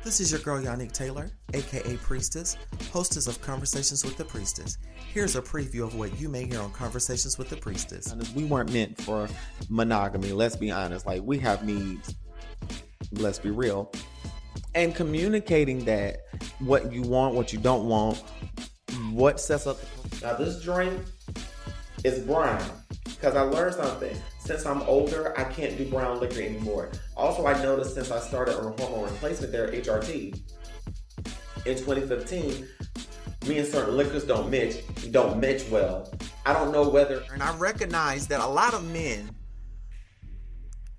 This is your girl YannickTaylor, aka Priestess, hostess of Conversations with the Priestess. Here's a preview of what you may hear on Conversations with the Priestess. We weren't meant for monogamy, let's be honest. Like, we have needs, let's be real. And communicating that, what you want, what you don't want, what sets up. Now, this drink is brown because I learned something. Since I'm older, I can't do brown liquor anymore. Also, I noticed since I started on hormone replacement therapy, HRT, in 2015, me and certain liquors don't match well. I don't know whether... And I recognize that a lot of men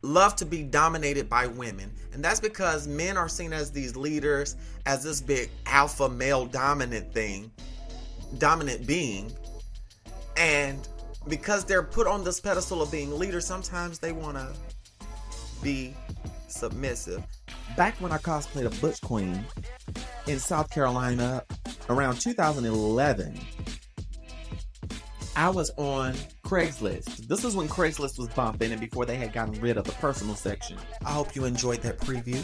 love to be dominated by women. And that's because men are seen as these leaders, as this big alpha male dominant being. And because they're put on this pedestal of being leaders, sometimes they want to be submissive. Back when I cosplayed a Butch Queen in South Carolina around 2011, I was on Craigslist. This is when Craigslist was bumping and before they had gotten rid of the personal section. I hope you enjoyed that preview.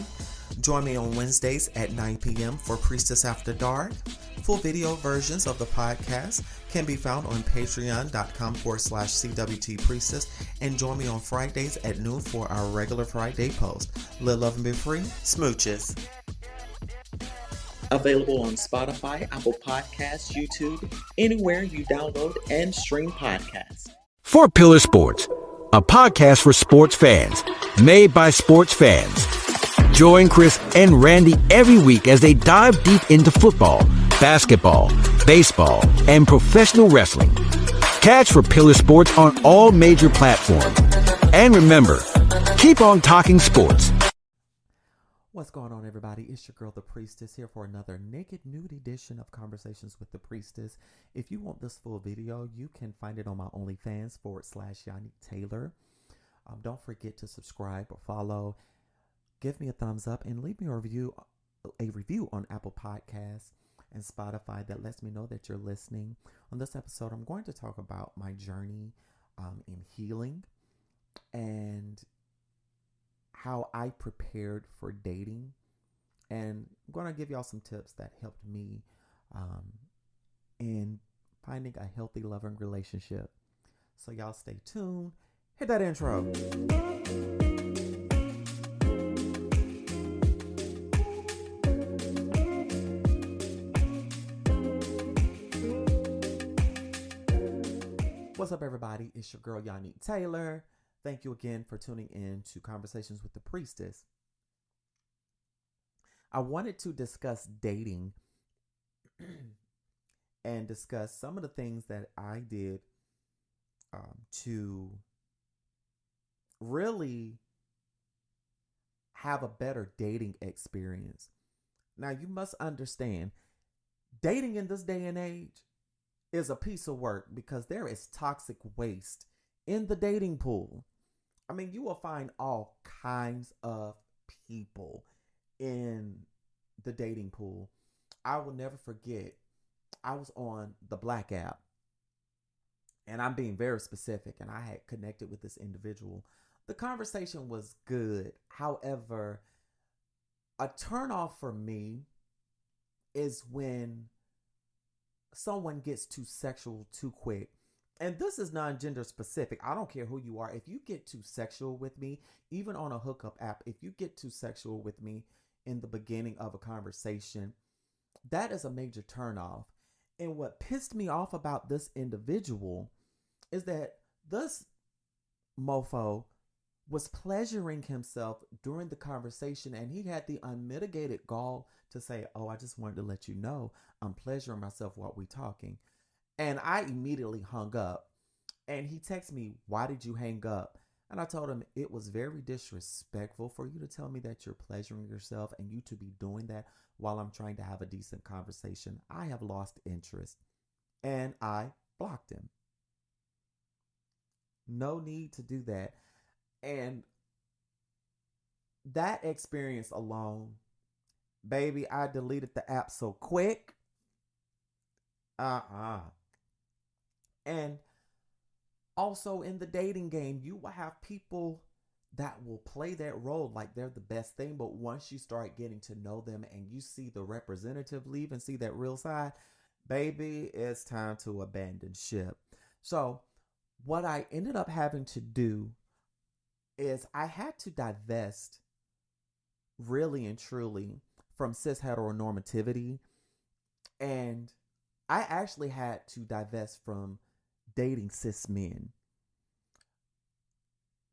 Join me on Wednesdays at 9 p.m. for Priestess After Dark. Full video versions of the podcast can be found on patreon.com/CWT Priestess, and join me on Fridays at noon for our regular Friday post. Live, love, and be free. Smooches. Available on Spotify, Apple Podcasts, YouTube, anywhere you download and stream podcasts. Four Pillar Sports, a podcast for sports fans, made by sports fans. Join Chris and Randy every week as they dive deep into football, basketball, baseball, and professional wrestling. Catch For Pillar Sports on all major platforms. And remember, keep on talking sports. What's going on, everybody? It's your girl, the Priestess, here for another naked nude edition of Conversations with the Priestess. If you want this full video, you can find it on my OnlyFans /YannickTaylor. Don't forget to subscribe or follow. Give me a thumbs up and leave me a review on Apple Podcasts and Spotify that lets me know that you're listening. On this episode, I'm going to talk about my journey in healing and how I prepared for dating. And I'm going to give y'all some tips that helped me in finding a healthy, loving relationship. So y'all stay tuned. Hit that intro. What's up, everybody? It's your girl, YannickTaylor. Thank you again for tuning in to Conversations with the Priestess. I wanted to discuss dating and discuss some of the things that I did to really have a better dating experience. Now, you must understand, dating in this day and age is a piece of work because there is toxic waste in the dating pool. I mean, you will find all kinds of people in the dating pool. I will never forget, I was on the Black app, and I'm being very specific, and I had connected with this individual. The conversation was good. However, a turnoff for me is when someone gets too sexual too quick. And this is non-gender specific. I don't care who you are. If you get too sexual with me, even on a hookup app, if you get too sexual with me in the beginning of a conversation, that is a major turnoff. And what pissed me off about this individual is that this mofo was pleasuring himself during the conversation, and he had the unmitigated gall to say, "Oh, I just wanted to let you know I'm pleasuring myself while we're talking." And I immediately hung up, and he texted me, "Why did you hang up?" And I told him it was very disrespectful for you to tell me that you're pleasuring yourself and you to be doing that while I'm trying to have a decent conversation. I have lost interest, and I blocked him. No need to do that. And that experience alone, baby, I deleted the app so quick. And also in the dating game, you will have people that will play that role like they're the best thing. But once you start getting to know them and you see the representative leave and see that real side, baby, it's time to abandon ship. So what I ended up having to do is I had to divest really and truly from cis heteronormativity. And I actually had to divest from dating cis men.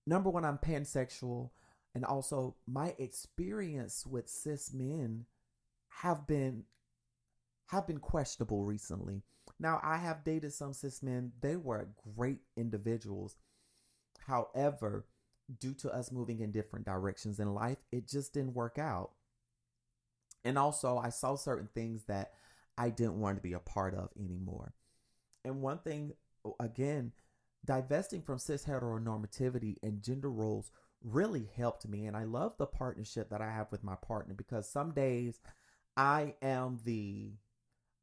Number one, I'm pansexual, and also my experience with cis men have been questionable recently. Now, I have dated some cis men. They were great individuals. However, due to us moving in different directions in life, it just didn't work out. And also, I saw certain things that I didn't want to be a part of anymore. And one thing, again, divesting from cis heteronormativity and gender roles really helped me. And I love the partnership that I have with my partner, because some days I am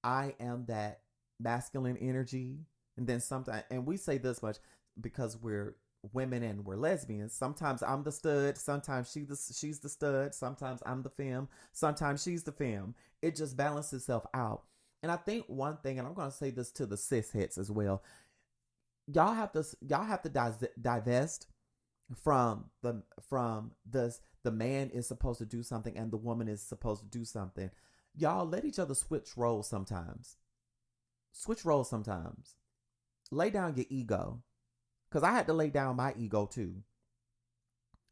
that masculine energy. And then sometimes, and we say this much because we're women and we're lesbians. Sometimes I'm the stud, sometimes she's the stud, sometimes I'm the femme, sometimes she's the femme. It just balances itself out. And I think one thing, and I'm going to say this to the cis heads as well, y'all have to divest from the man is supposed to do something and the woman is supposed to do something. Y'all let each other switch roles sometimes. Lay down your ego. Because I had to lay down my ego too.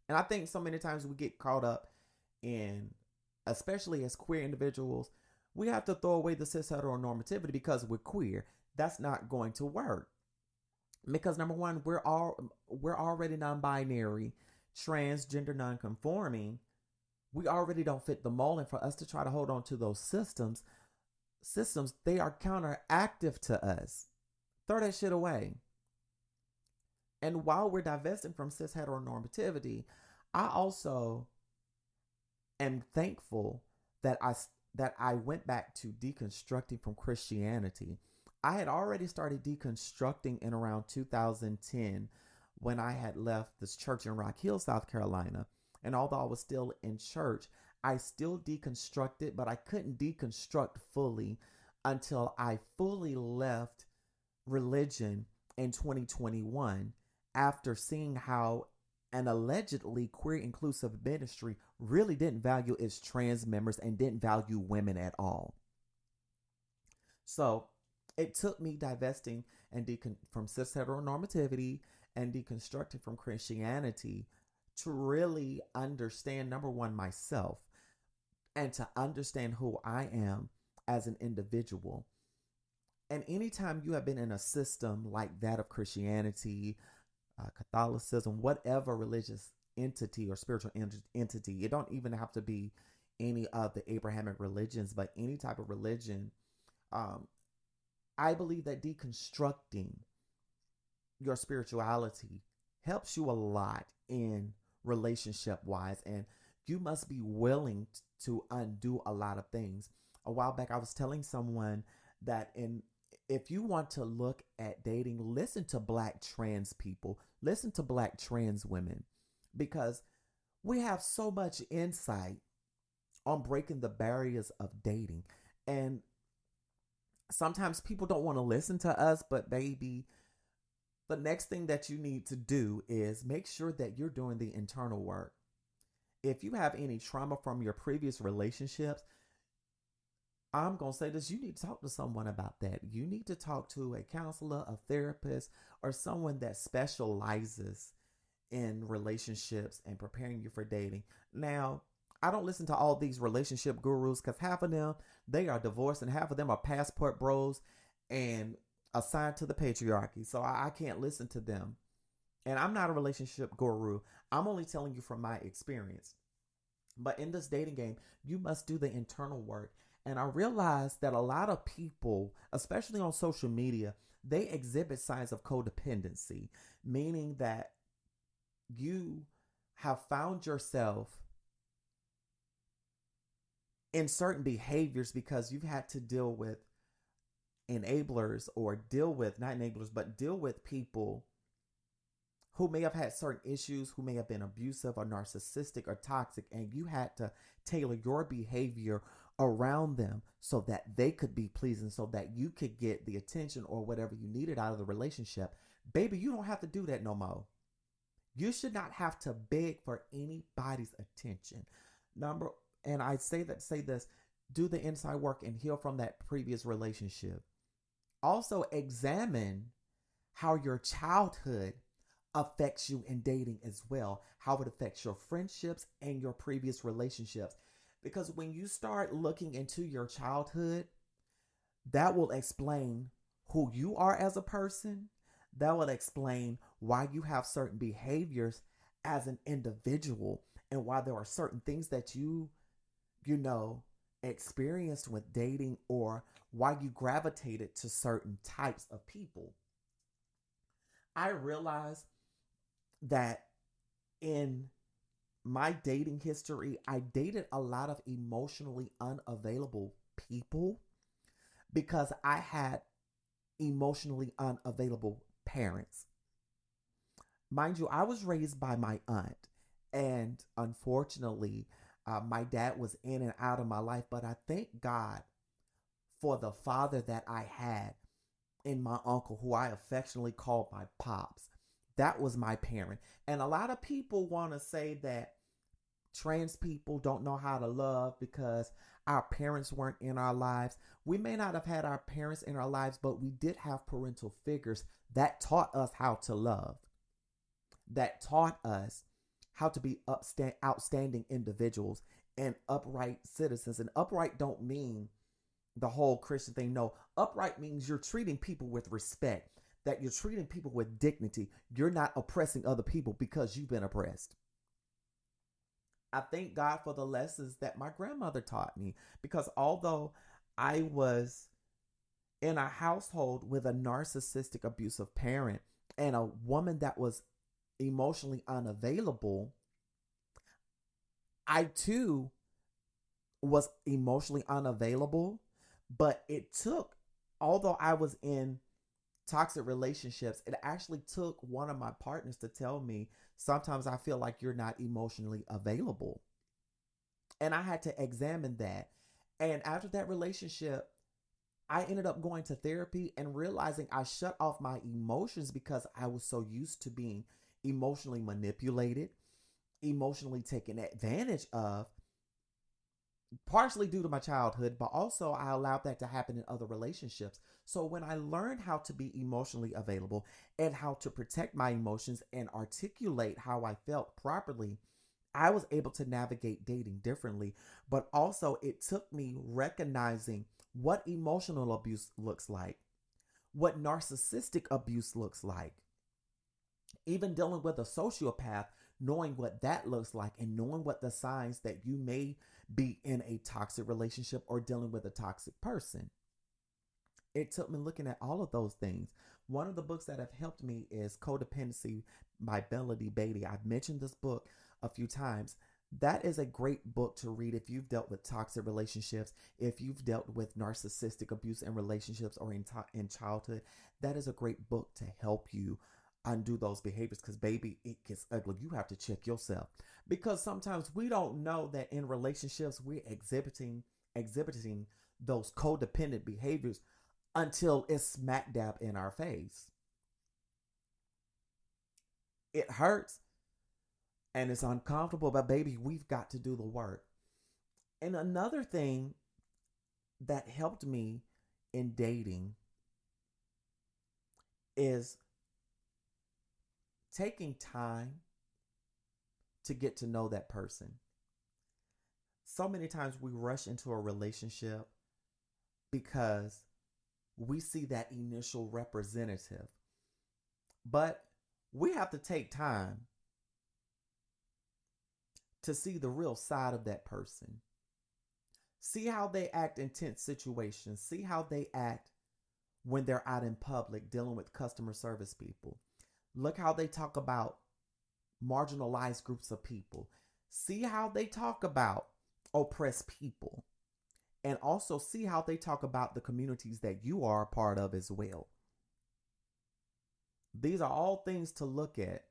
And I think so many times we get caught up in, especially as queer individuals, we have to throw away the cis heteronormativity because we're queer. That's not going to work. Because number one, we're already non-binary, transgender, non-conforming. We already don't fit the mold. And for us to try to hold on to those systems, they are counteractive to us. Throw that shit away. And while we're divesting from cis heteronormativity, I also am thankful that I went back to deconstructing from Christianity. I had already started deconstructing in around 2010 when I had left this church in Rock Hill, South Carolina. And although I was still in church, I still deconstructed, but I couldn't deconstruct fully until I fully left religion in 2021, after seeing how an allegedly queer inclusive ministry really didn't value its trans members and didn't value women at all. So it took me divesting and from cis heteronormativity and deconstructing from Christianity to really understand, number one, myself, and to understand who I am as an individual. And anytime you have been in a system like that of Christianity, Catholicism, whatever religious entity or spiritual entity, it don't even have to be any of the Abrahamic religions, but any type of religion, I believe that deconstructing your spirituality helps you a lot in relationship wise, and you must be willing to undo a lot of things. A while back, I was telling someone that if you want to look at dating, listen to Black trans people, listen to Black trans women, because we have so much insight on breaking the barriers of dating. And sometimes people don't want to listen to us, but baby, the next thing that you need to do is make sure that you're doing the internal work. If you have any trauma from your previous relationships, I'm going to say this, you need to talk to someone about that. You need to talk to a counselor, a therapist, or someone that specializes in relationships and preparing you for dating. Now, I don't listen to all these relationship gurus, because half of them, they are divorced, and half of them are passport bros and assigned to the patriarchy. So I can't listen to them. And I'm not a relationship guru. I'm only telling you from my experience. But in this dating game, you must do the internal work. And I realized that a lot of people, especially on social media, they exhibit signs of codependency, meaning that you have found yourself in certain behaviors because you've had to deal with enablers, or deal with, not enablers, but deal with people who may have had certain issues, who may have been abusive or narcissistic or toxic, and you had to tailor your behavior around them so that they could be pleasing, so that you could get the attention or whatever you needed out of the relationship. Baby, you don't have to do that no more. You should not have to beg for anybody's attention. And I say this, do the inside work and heal from that previous relationship. Also examine how your childhood affects you in dating as well, how it affects your friendships and your previous relationships. Because when you start looking into your childhood, that will explain who you are as a person. That will explain why you have certain behaviors as an individual, and why there are certain things that you experienced with dating, or why you gravitated to certain types of people. I realized that in my dating history, I dated a lot of emotionally unavailable people because I had emotionally unavailable parents. Mind you, I was raised by my aunt, and unfortunately, my dad was in and out of my life, but I thank God for the father that I had in my uncle, who I affectionately called my pops. That was my parent. And a lot of people want to say that trans people don't know how to love because our parents weren't in our lives. We may not have had our parents in our lives, but we did have parental figures that taught us how to love, that taught us how to be outstanding individuals and upright citizens. And upright don't mean the whole Christian thing. No, upright means you're treating people with respect, that you're treating people with dignity. You're not oppressing other people because you've been oppressed. I thank God for the lessons that my grandmother taught me, because although I was in a household with a narcissistic, abusive parent and a woman that was emotionally unavailable, I too was emotionally unavailable. But it took, although I was in toxic relationships, it actually took one of my partners to tell me, sometimes I feel like you're not emotionally available. And I had to examine that. And after that relationship, I ended up going to therapy and realizing I shut off my emotions because I was so used to being emotionally manipulated, emotionally taken advantage of, partially due to my childhood, but also I allowed that to happen in other relationships. So when I learned how to be emotionally available and how to protect my emotions and articulate how I felt properly, I was able to navigate dating differently. But also it took me recognizing what emotional abuse looks like, what narcissistic abuse looks like, even dealing with a sociopath, knowing what that looks like and knowing what the signs that you may be in a toxic relationship or dealing with a toxic person. It took me looking at all of those things. One of the books that have helped me is Codependency by Melody Beatty. I've mentioned this book a few times. That is a great book to read if you've dealt with toxic relationships, if you've dealt with narcissistic abuse in relationships or in childhood. That is a great book to help you undo those behaviors, because baby, it gets ugly. You have to check yourself, because sometimes we don't know that in relationships we're exhibiting those codependent behaviors until it's smack dab in our face. It hurts and it's uncomfortable, but baby, we've got to do the work. And another thing that helped me in dating is taking time to get to know that person. So many times we rush into a relationship because we see that initial representative. But we have to take time to see the real side of that person. See how they act in tense situations. See how they act when they're out in public dealing with customer service people. Look how they talk about marginalized groups of people. See how they talk about oppressed people. And also see how they talk about the communities that you are a part of as well. These are all things to look at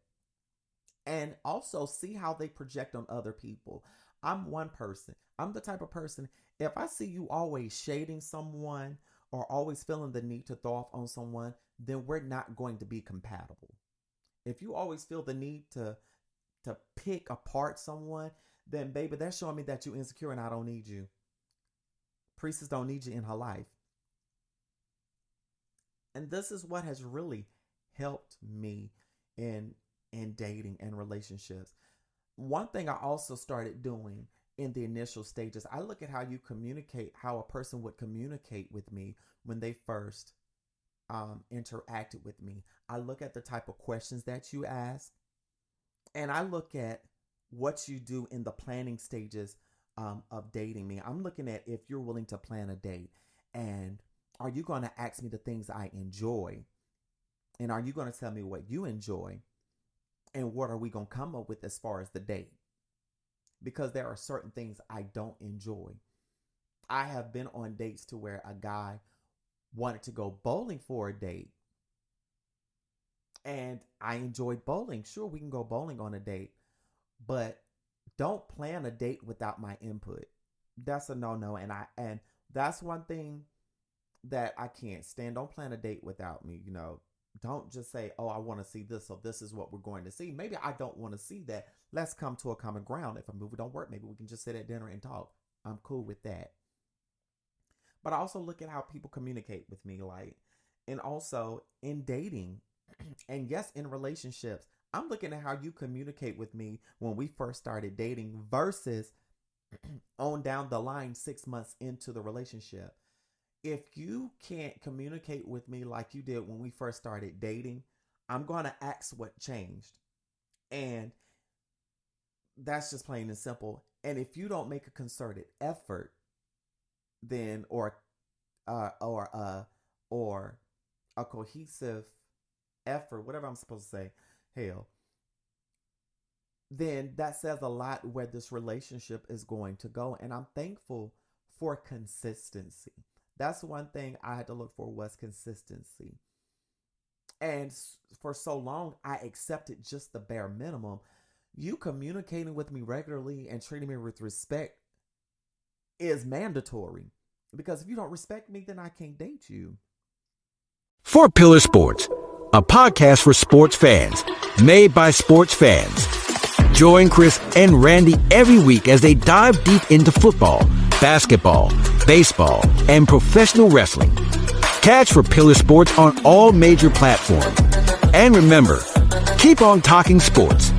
and also see how they project on other people. I'm one person. I'm the type of person, if I see you always shading someone or always feeling the need to throw off on someone, then we're not going to be compatible. If you always feel the need to pick apart someone, then baby, that's showing me that you're insecure and I don't need you. Priestess don't need you in her life. And this is what has really helped me in dating and relationships. One thing I also started doing in the initial stages, I look at how you communicate, how a person would communicate with me when they first interacted with me. I look at the type of questions that you ask, and I look at what you do in the planning stages of dating me. I'm looking at if you're willing to plan a date, and are you going to ask me the things I enjoy, and are you going to tell me what you enjoy, and what are we going to come up with as far as the date? Because there are certain things I don't enjoy. I have been on dates to where a guy wanted to go bowling for a date, and I enjoyed bowling. Sure, we can go bowling on a date, but don't plan a date without my input. That's a no-no, and that's one thing that I can't stand. Don't plan a date without me. Don't just say, oh, I want to see this, so this is what we're going to see. Maybe I don't want to see that. Let's come to a common ground. If a movie don't work, maybe we can just sit at dinner and talk. I'm cool with that. But I also look at how people communicate with me, and also in dating, and yes, in relationships. I'm looking at how you communicate with me when we first started dating versus on down the line 6 months into the relationship. If you can't communicate with me like you did when we first started dating, I'm going to ask what changed. And that's just plain and simple. And if you don't make a concerted effort, then or a cohesive effort, whatever I'm supposed to say, hell, then that says a lot where this relationship is going to go. And I'm thankful for consistency. That's one thing I had to look for, was consistency. And for so long, I accepted just the bare minimum. You communicating with me regularly and treating me with respect is mandatory. Because if you don't respect me, then I can't date you. Four Pillar Sports, a podcast for sports fans, made by sports fans. Join Chris and Randy every week as they dive deep into football, basketball, baseball, and professional wrestling. Catch For Pillar Sports on all major platforms. And remember, keep on talking sports.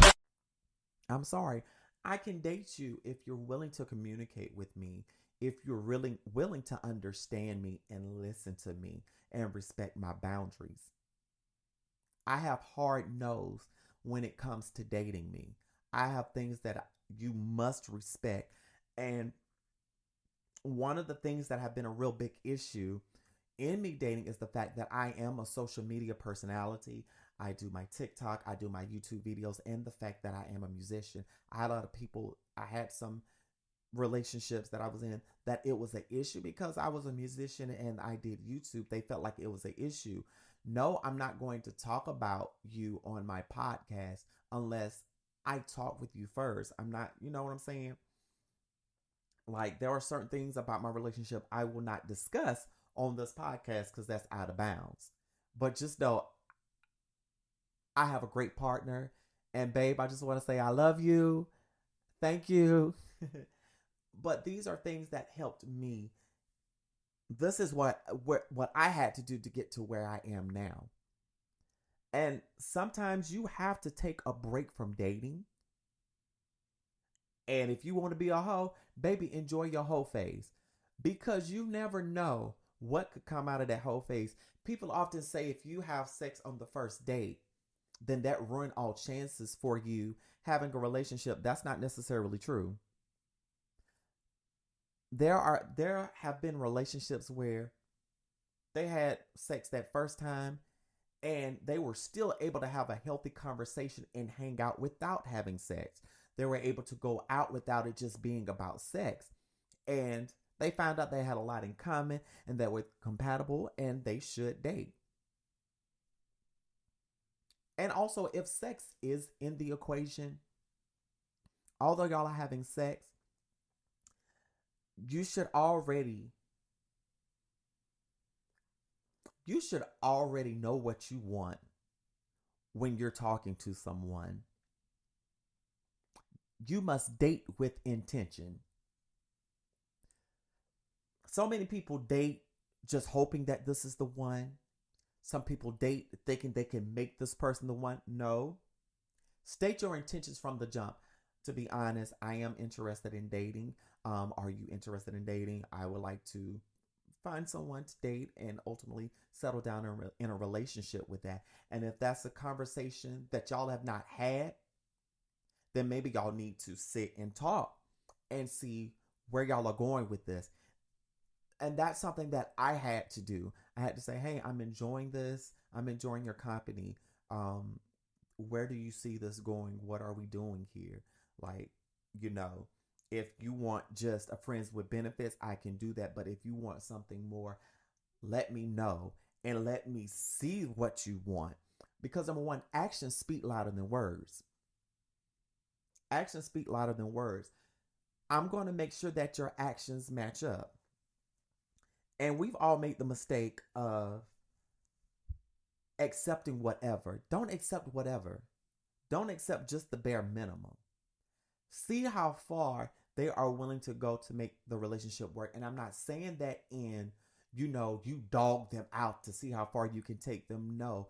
I'm sorry. I can date you if you're willing to communicate with me, if you're really willing to understand me and listen to me and respect my boundaries. I have hard no's when it comes to dating me. I have things that you must respect. And one of the things that have been a real big issue in me dating is the fact that I am a social media personality. I do my TikTok, I do my YouTube videos, and the fact that I am a musician. I had some relationships that I was in that it was an issue because I was a musician and I did YouTube. They felt like it was an issue. No, I'm not going to talk about you on my podcast unless I talk with you first. I'm not, you know what I'm saying? Like, there are certain things about my relationship I will not discuss on this podcast because that's out of bounds. But just know, I have a great partner. And babe, I just want to say I love you. Thank you. But these are things that helped me. This is what I had to do to get to where I am now. And sometimes you have to take a break from dating. And if you want to be a hoe, baby, enjoy your hoe phase. Because you never know what could come out of that hoe phase. People often say if you have sex on the first date, then that ruined all chances for you having a relationship. That's not necessarily true. There have been relationships where they had sex that first time and they were still able to have a healthy conversation and hang out without having sex. They were able to go out without it just being about sex. And they found out they had a lot in common and that were compatible and they should date. And also, if sex is in the equation, although y'all are having sex, you should already know what you want when you're talking to someone. You must date with intention. So many people date just hoping that this is the one. Some people date thinking they can make this person the one. No. State your intentions from the jump. To be honest, I am interested in dating. Are you interested in dating? I would like to find someone to date and ultimately settle down in a relationship with that. And if that's a conversation that y'all have not had, then maybe y'all need to sit and talk and see where y'all are going with this. And that's something that I had to do. I had to say, hey, I'm enjoying this. I'm enjoying your company. Where do you see this going? What are we doing here? Like, if you want just a friends with benefits, I can do that. But if you want something more, let me know and let me see what you want. Because number one, actions speak louder than words. Actions speak louder than words. I'm going to make sure that your actions match up. And we've all made the mistake of accepting whatever. Don't accept whatever. Don't accept just the bare minimum. See how far they are willing to go to make the relationship work. And I'm not saying that you dog them out to see how far you can take them. No.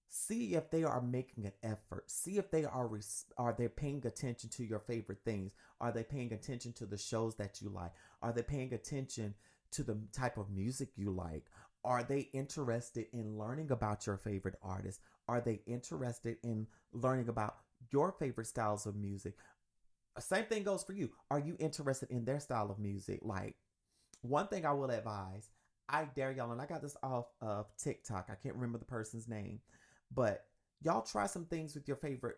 See if they are making an effort. See if they are they paying attention to your favorite things? Are they paying attention to the shows that you like? Are they paying attention to the type of music you like? Are they interested in learning about your favorite artists? Are they interested in learning about your favorite styles of music? Same thing goes for you. Are you interested in their style of music? Like, one thing I will advise, I dare y'all, and I got this off of TikTok. I can't remember the person's name, but y'all try some things with your favorite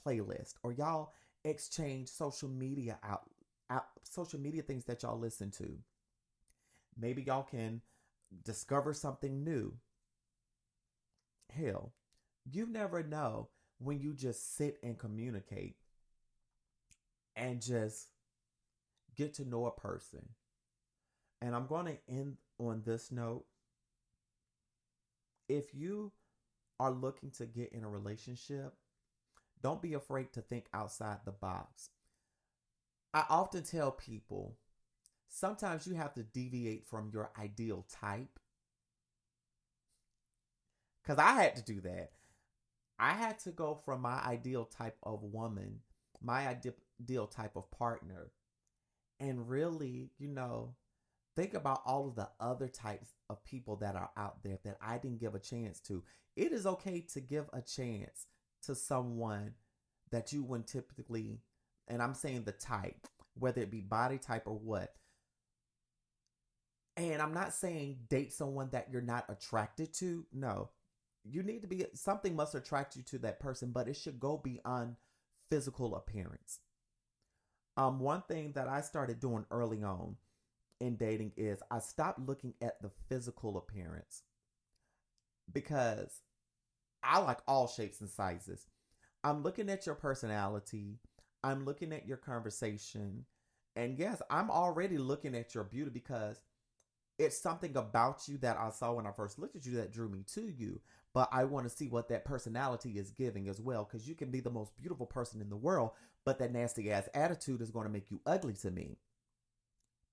playlist, or y'all exchange social media social media things that y'all listen to. Maybe y'all can discover something new. Hell, you never know when you just sit and communicate and just get to know a person. And I'm going to end on this note. If you are looking to get in a relationship, don't be afraid to think outside the box. I often tell people, sometimes you have to deviate from your ideal type. Because I had to do that. I had to go from my ideal type of woman, my ideal type of partner, and really, think about all of the other types of people that are out there that I didn't give a chance to. It is okay to give a chance to someone that you wouldn't typically, and I'm saying the type, whether it be body type or what. And I'm not saying date someone that you're not attracted to. No, you need to be, something must attract you to that person, but it should go beyond physical appearance. One thing that I started doing early on in dating is I stopped looking at the physical appearance, because I like all shapes and sizes. I'm looking at your personality. I'm looking at your conversation. And yes, I'm already looking at your beauty, because it's something about you that I saw when I first looked at you that drew me to you. But I want to see what that personality is giving as well, because you can be the most beautiful person in the world, but that nasty ass attitude is going to make you ugly to me.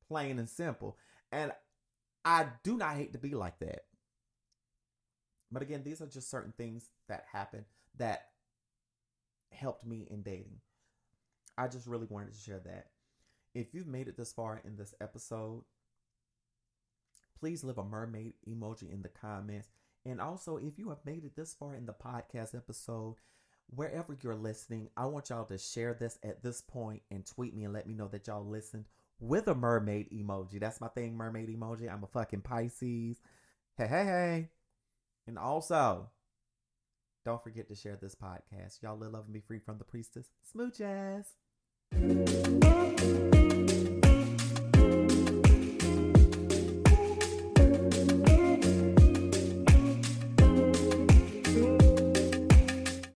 Plain and simple. And I do not hate to be like that. But again, these are just certain things that happen that helped me in dating. I just really wanted to share that. If you've made it this far in this episode, please leave a mermaid emoji in the comments. And also, if you have made it this far in the podcast episode, wherever you're listening, I want y'all to share this at this point and tweet me and let me know that y'all listened with a mermaid emoji. That's my thing, mermaid emoji. I'm a fucking Pisces. Hey. And also, don't forget to share this podcast. Y'all live, love, and be free from the priestess. Smooches.